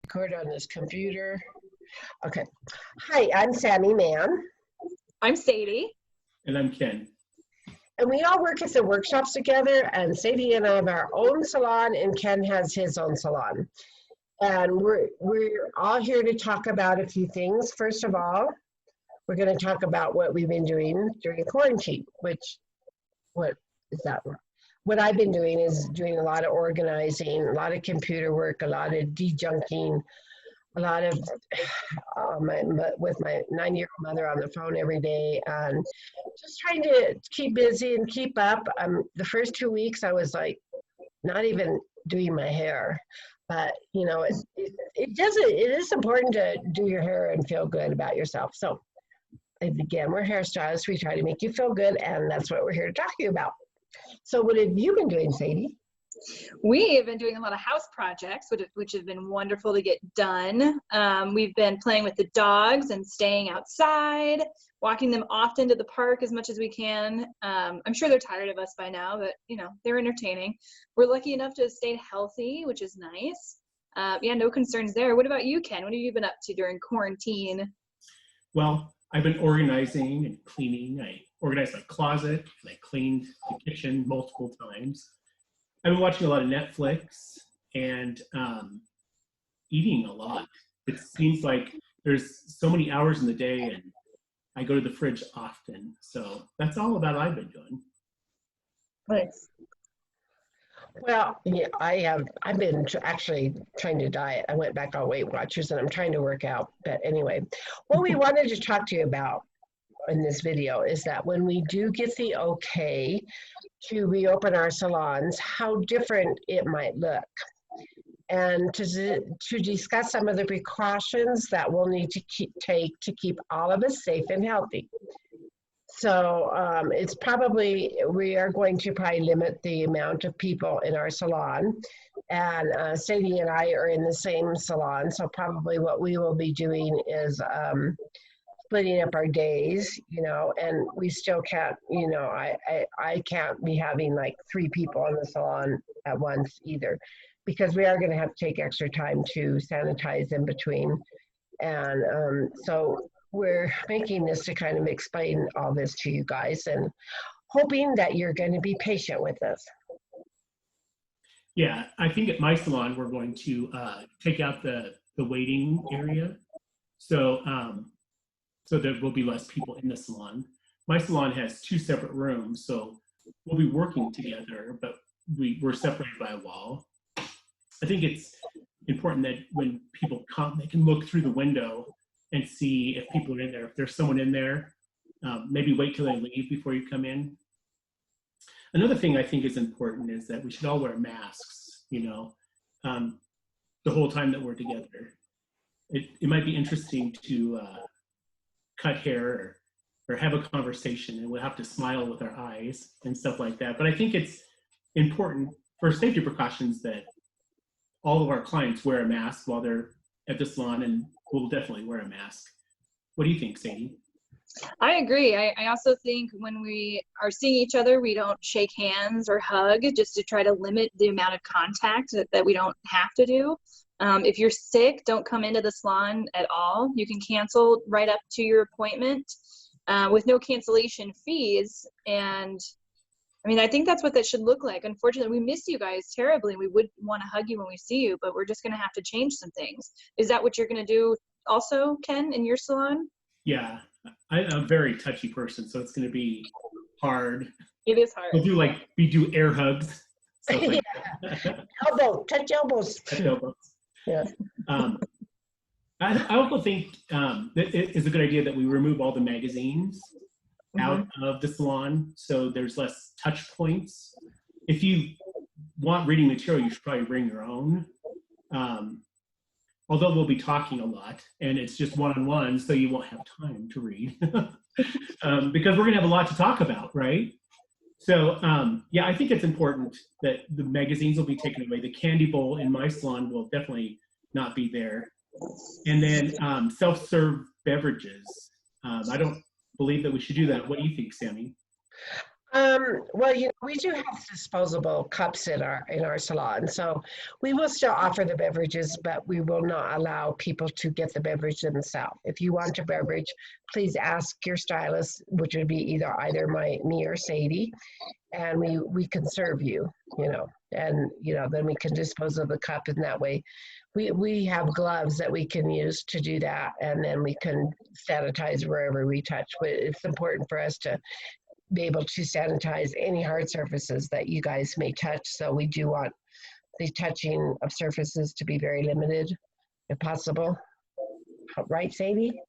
record on this computer. Okay. Hi, I'm Sammy Mann. I'm Sadie. And I'm Ken. And we all work at the workshops together, and Sadie and I have our own salon, and Ken has his own salon. And we're all here to talk about a few things. First of all, we're going to talk about what we've been doing during quarantine, what is that? What I've been doing is doing a lot of organizing, a lot of computer work, a lot of de-junking, a lot of with my 9-year-old mother on the phone every day, and just trying to keep busy and keep up. The first 2 weeks I was like not even doing my hair, but you know, it is important to do your hair and feel good about yourself. So again, we're hairstylists. We try to make you feel good, and that's what we're here to talk to you about. So what have you been doing, Sadie? We have been doing a lot of house projects, which have been wonderful to get done. We've been playing with the dogs and staying outside, walking them often to the park as much as we can. I'm sure they're tired of us by now, but you know, they're entertaining. We're lucky enough to have stayed healthy, which is nice. Yeah, no concerns there. What about you, Ken? What have you been up to during quarantine? Well, I've been organizing and cleaning. I organized my closet and I cleaned the kitchen multiple times. I've been watching a lot of Netflix and eating a lot. It seems like there's so many hours in the day, and I go to the fridge often. So that's all about I've been doing. Nice. Well, yeah, I've been actually trying to diet. I went back on Weight Watchers, and I'm trying to work out. But anyway, what we wanted to talk to you about in this video is that when we do get the okay to reopen our salons, how different it might look, and to discuss some of the precautions that we'll need to take to keep all of us safe and healthy. So it's probably, we are going to probably limit the amount of people in our salon, and Sadie and I are in the same salon, so probably what we will be doing is splitting up our days, you know, and we still can't, you know, I can't be having like 3 people in the salon at once either, because we are going to have to take extra time to sanitize in between. And so we're making this to kind of explain all this to you guys, and hoping that you're going to be patient with us. Yeah, I think at my salon, we're going to take out the waiting area. So, so there will be less people in the salon. My salon has 2 separate rooms, so we'll be working together, but we're separated by a wall. I think it's important that when people come, they can look through the window and see if people are in there. If there's someone in there, maybe wait till they leave before you come in. Another thing I think is important is that we should all wear masks, you know, the whole time that we're together. It might be interesting to cut hair or have a conversation, and we'll have to smile with our eyes and stuff like that. But I think it's important for safety precautions that all of our clients wear a mask while they're at the salon, and we'll definitely wear a mask. What do you think, Sadie? I agree. I also think when we are seeing each other, we don't shake hands or hug, just to try to limit the amount of contact that we don't have to do. If you're sick, don't come into the salon at all. You can cancel right up to your appointment with no cancellation fees. And I mean, I think that's what that should look like. Unfortunately, we miss you guys terribly. We would want to hug you when we see you, but we're just going to have to change some things. Is that what you're going to do also, Ken, in your salon? Yeah, I'm a very touchy person, so it's going to be hard. It is hard. We do air hugs. Like Touch elbows. Touch elbows. Yeah. I also think that it is a good idea that we remove all the magazines out of the salon, so there's less touch points. If you want reading material, you should probably bring your own. Although we'll be talking a lot, and it's just one-on-one, so you won't have time to read. Because we're going to have a lot to talk about, right? So, yeah, I think it's important that the magazines will be taken away. The candy bowl in my salon will definitely not be there. And then self-serve beverages. I don't believe that we should do that. What do you think, Sammy? Well, we do have disposable cups in our salon, so we will still offer the beverages, but we will not allow people to get the beverage themselves. If you want a beverage, please ask your stylist, which would be either me or Sadie, and we can serve you, and then we can dispose of the cup, and that way, we have gloves that we can use to do that, and then we can sanitize wherever we touch. But it's important for us to be able to sanitize any hard surfaces that you guys may touch. So we do want the touching of surfaces to be very limited if possible. Right, Sadie?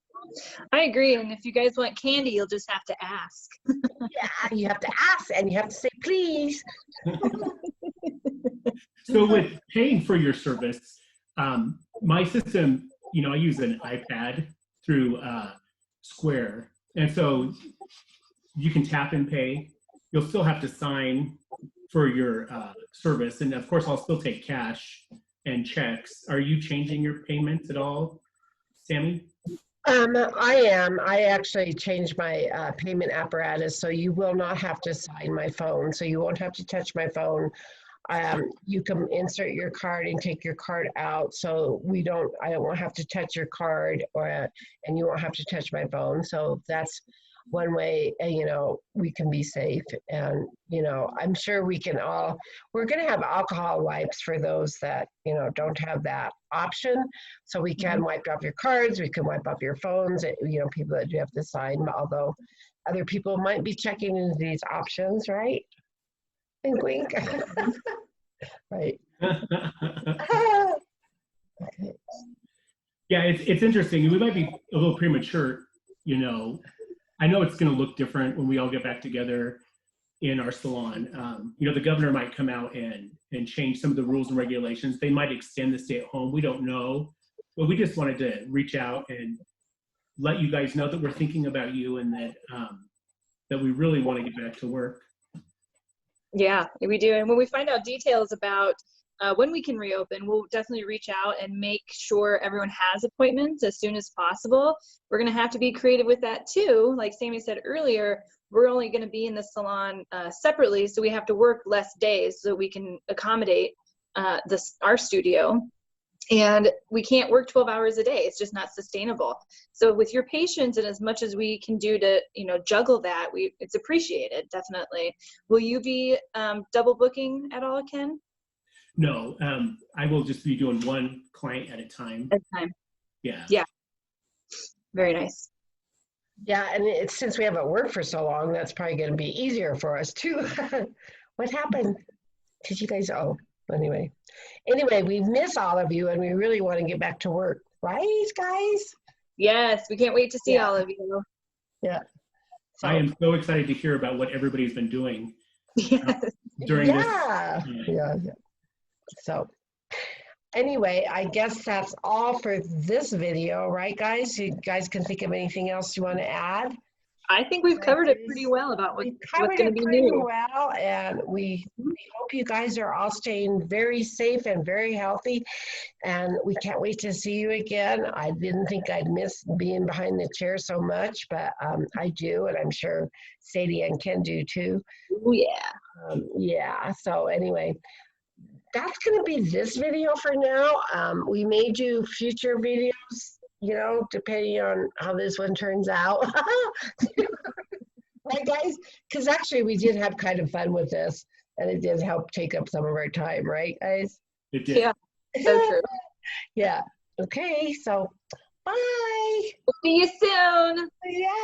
I agree. And if you guys want candy, you'll just have to ask. Yeah, you have to ask and you have to say, please. So with paying for your service, my system, I use an iPad through Square. And so you can tap and pay. You'll still have to sign for your service. And of course, I'll still take cash and checks. Are you changing your payments at all, Sammy? I am. I actually changed my payment apparatus, so you will not have to sign my phone. So you won't have to touch my phone. You can insert your card and take your card out. So I won't have to touch your card, and you won't have to touch my phone. So that's one way, we can be safe. And, I'm sure we're going to have alcohol wipes for those that, don't have that option. So we can wipe off your cards, we can wipe off your phones, people that do have to sign, although other people might be checking into these options, right? Wink, wink. Right. Okay. Yeah, it's interesting. We might be a little premature, I know it's going to look different when we all get back together in our salon. The governor might come out and change some of the rules and regulations. They might extend the stay at home. We don't know. But we just wanted to reach out and let you guys know that we're thinking about you and that we really want to get back to work. Yeah, we do. And when we find out details about when we can reopen, we'll definitely reach out and make sure everyone has appointments as soon as possible. We're going to have to be creative with that too. Like Sammy said earlier, we're only going to be in the salon separately, so we have to work less days so we can accommodate our studio. And we can't work 12 hours a day. It's just not sustainable. So with your patience and as much as we can do to, juggle that, it's appreciated, definitely. Will you be double booking at all, Ken? No, I will just be doing one client at a time. At a time. Yeah. Yeah. Very nice. Yeah, and since we haven't worked for so long, that's probably going to be easier for us too. What happened? Did you guys? Oh, anyway, we miss all of you, and we really want to get back to work, right, guys? Yes, we can't wait to see all of you. Yeah. So, I am so excited to hear about what everybody's been doing during this. Yeah. So anyway, I guess that's all for this video, right, guys? You guys can think of anything else you want to add? I think we've covered it pretty well about what's going to be new. Well, and we hope you guys are all staying very safe and very healthy, and we can't wait to see you again. I didn't think I'd miss being behind the chair so much, but I do, and I'm sure Sadie and Ken do too. Oh, yeah. Yeah, so anyway, that's going to be this video for now. We may do future videos, depending on how this one turns out. Right, guys? Because actually we did have kind of fun with this, and it did help take up some of our time, right, guys? It did. Yeah, so true. Yeah. Okay, so bye. We'll see you soon. Yeah.